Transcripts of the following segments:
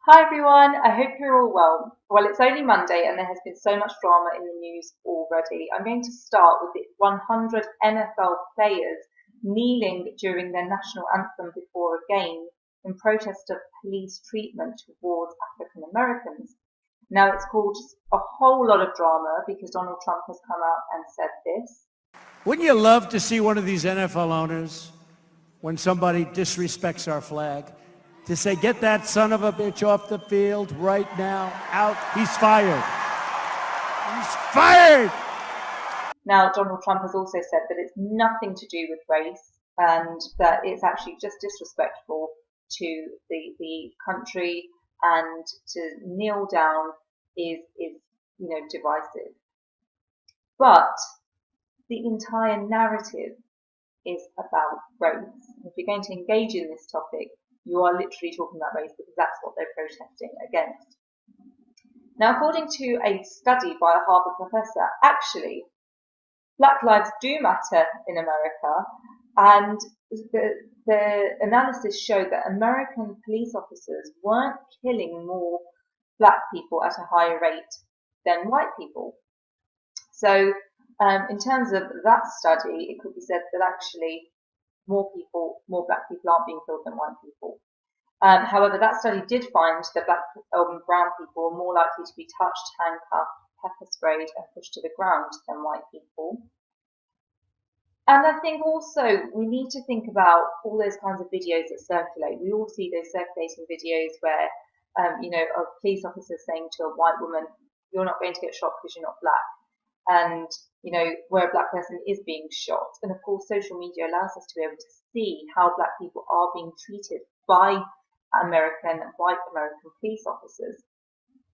Hi everyone, I hope you're all well. Well, it's only Monday and there has been so much drama in the news already. I'm going to start with the 100 NFL players kneeling during their national anthem before a game in protest of police treatment towards African Americans. Now, it's caused a whole lot of drama because Donald Trump has come out and said this. Wouldn't you love to see one of these NFL owners, when somebody disrespects our flag, to say, get that son of a bitch off the field right now, out, he's fired. He's fired! Now, Donald Trump has also said that it's nothing to do with race and that it's actually just disrespectful to the country, and to kneel down is divisive. But the entire narrative is about race. If you're going to engage in this topic, you are literally talking about race because that's what they're protesting against. Now, according to a study by a Harvard professor, actually, Black lives do matter in America, and the analysis showed that American police officers weren't killing more black people at a higher rate than white people. So in terms of that study, it could be said that actually more black people aren't being killed than white people. However, that study did find that black and brown people are more likely to be touched, handcuffed, pepper sprayed and pushed to the ground than white people. And I think also we need to think about all those kinds of videos that circulate. We all see those circulating videos where, a police officer saying to a white woman, "You're not going to get shot because you're not black," and where a black person is being shot. And of course, social media allows us to be able to see how black people are being treated by white American police officers.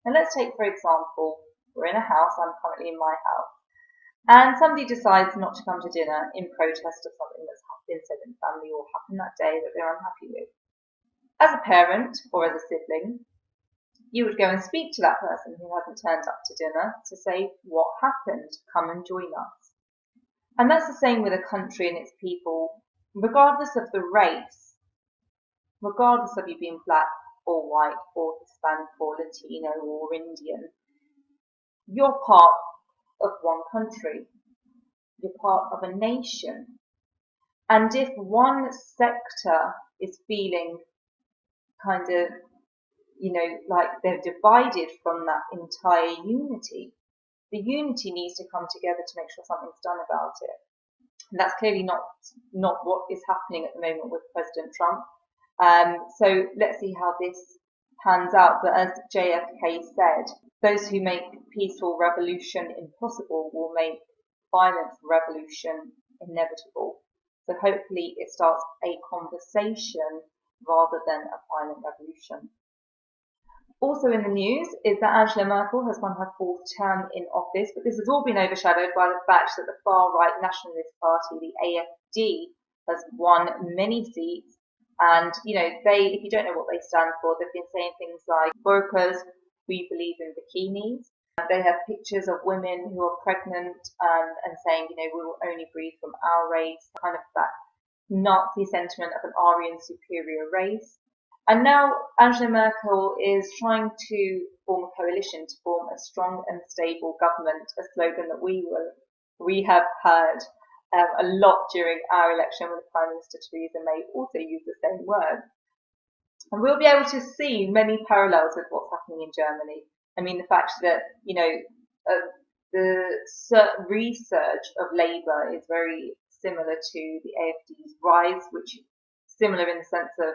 And let's take, for example, we're in a house. I'm currently in my house. And somebody decides not to come to dinner in protest of something that's been said in the family or happened that day that they're unhappy with. As a parent or as a sibling, you would go and speak to that person who hasn't turned up to dinner to say, what happened? Come and join us. And that's the same with a country and its people, regardless of the race, regardless of you being black or white or Hispanic or Latino or Indian, you're part of one country. You're part of a nation. And if one sector is feeling kind of, like they're divided from that entire unity, the unity needs to come together to make sure something's done about it. And that's clearly not what is happening at the moment with President Trump. So let's see how this pans out. But as JFK said, those who make peaceful revolution impossible will make violent revolution inevitable. So hopefully it starts a conversation rather than a violent revolution. Also in the news is that Angela Merkel has won her fourth term in office, but this has all been overshadowed by the fact that the far-right nationalist party, the AfD, has won many seats. And, if you don't know what they stand for, they've been saying things like, burqas, we believe in bikinis. They have pictures of women who are pregnant and saying, we will only breed from our race, kind of that Nazi sentiment of an Aryan superior race. And now Angela Merkel is trying to form a coalition to form a strong and stable government, a slogan that we have heard a lot during our election, with Prime Minister Theresa May also used the same word. And we'll be able to see many parallels with what's happening in Germany. I mean, the fact that, the resurge of Labour is very similar to the AfD's rise, which is similar in the sense of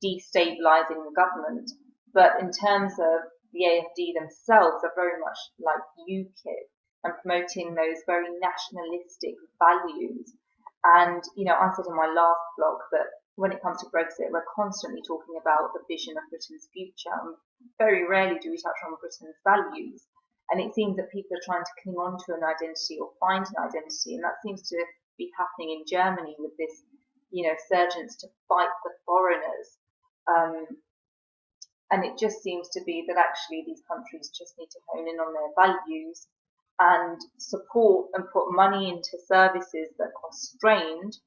destabilising the government. But in terms of the AfD themselves, are very much like UKIP and promoting those very nationalistic values. And, I said in my last blog that when it comes to Brexit, we're constantly talking about the vision of Britain's future, and very rarely do we touch on Britain's values. And it seems that people are trying to cling on to an identity or find an identity, and that seems to be happening in Germany with this, surgence to fight the foreigners. And it just seems to be that actually these countries just need to hone in on their values and support and put money into services that are constrained.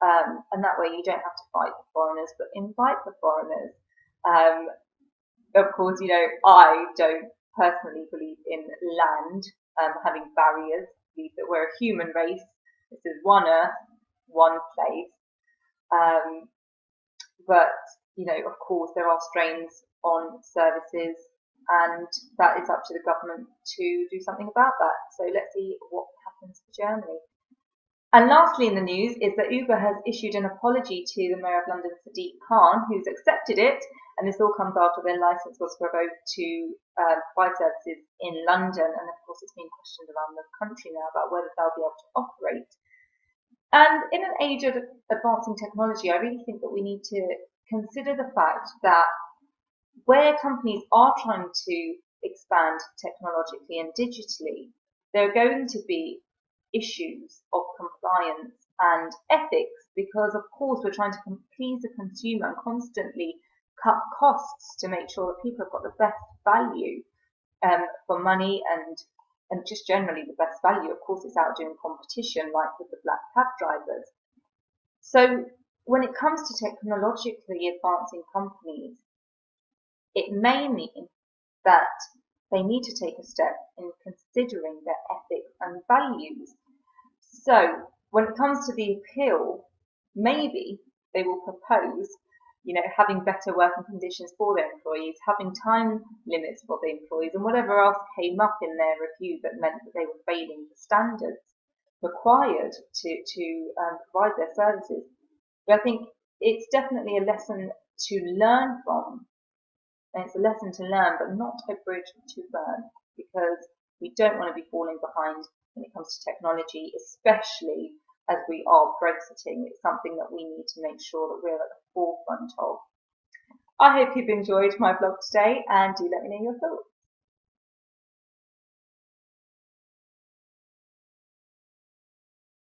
And that way you don't have to fight the foreigners, but invite the foreigners. of course, I don't personally believe in land having barriers. I believe that we're a human race. This is one Earth, one place. Um, but, of course, there are strains on services, and that is up to the government to do something about that. So let's see what happens for Germany. And lastly in the news is that Uber has issued an apology to the Mayor of London, Sadiq Khan, who's accepted it. And this all comes after their licence was revoked to provide services in London. And of course, it's being questioned around the country now about whether they'll be able to operate. And in an age of advancing technology, I really think that we need to consider the fact that where companies are trying to expand technologically and digitally, there are going to be issues of compliance and ethics because, of course, we're trying to please the consumer and constantly cut costs to make sure that people have got the best value for money and just generally the best value. Of course, it's outdoing competition like with the black cab drivers. So when it comes to technologically advancing companies, it may mean that they need to take a step in considering their ethics and values. So when it comes to the appeal, maybe they will propose, having better working conditions for their employees, having time limits for the employees, and whatever else came up in their review that meant that they were failing the standards required to provide their services. But I think it's definitely a lesson to learn from. And it's a lesson to learn, but not a bridge to burn, because we don't want to be falling behind when it comes to technology, especially as we are Brexiting. It's something that we need to make sure that we're at the forefront of. I hope you've enjoyed my vlog today, and do let me know your thoughts.